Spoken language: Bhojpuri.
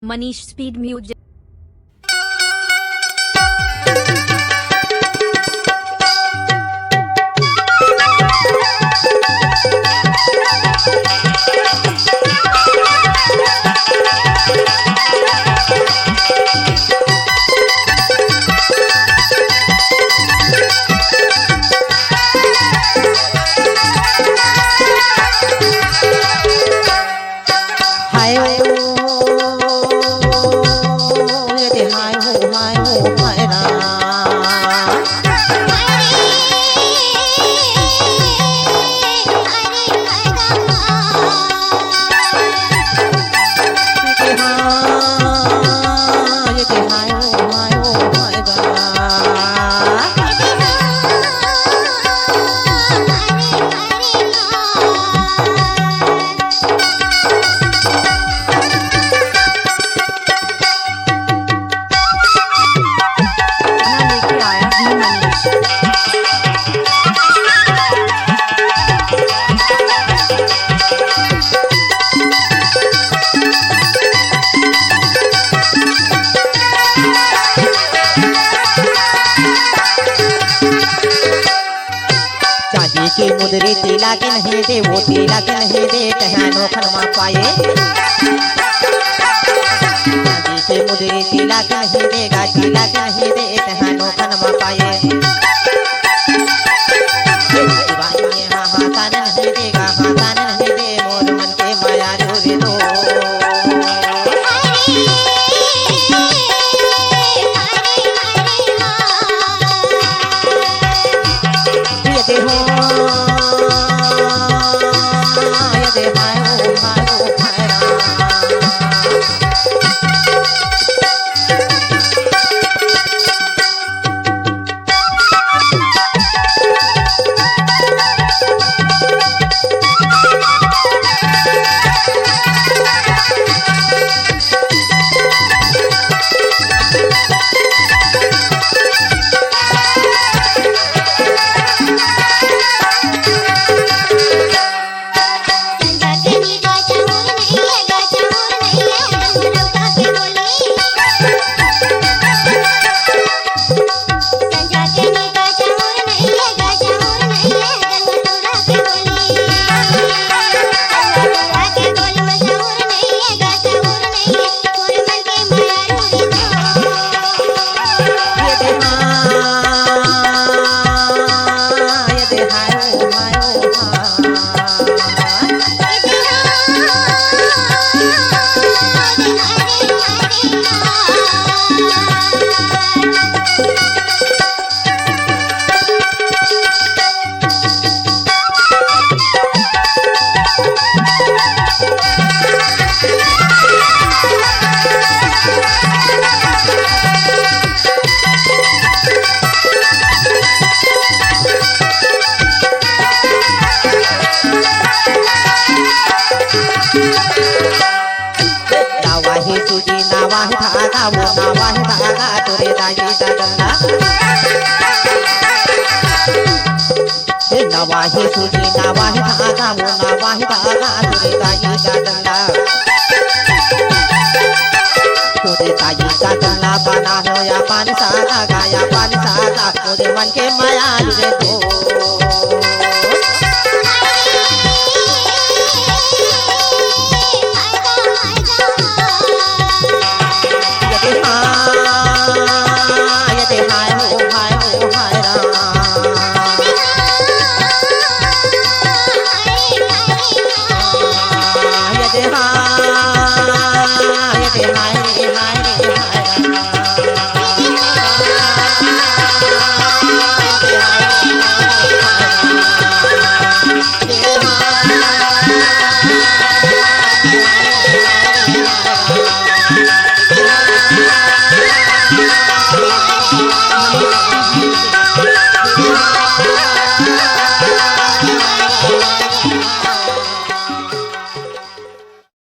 Manish speed music. की मुदरी तिला के नहीं दे वो तिला के नहीं दे कहनो खनमा पाए की मुदरी तिला के नहीं देगा तिला के नहीं दे कहनो खनमा पाए दीवानी हाँ हाँ कान नहीं देगा हाँ कान नहीं दे मोर मन के माया रे दो धागा वो नावा धागा तोरे दाई दादला नवा ही सूजी नावा धागा वो नावा धागा तोरे दाई दादला तोरे दाई दादला बना हो या पान सागा गाया पान सागा तोरे मन के माया रे तो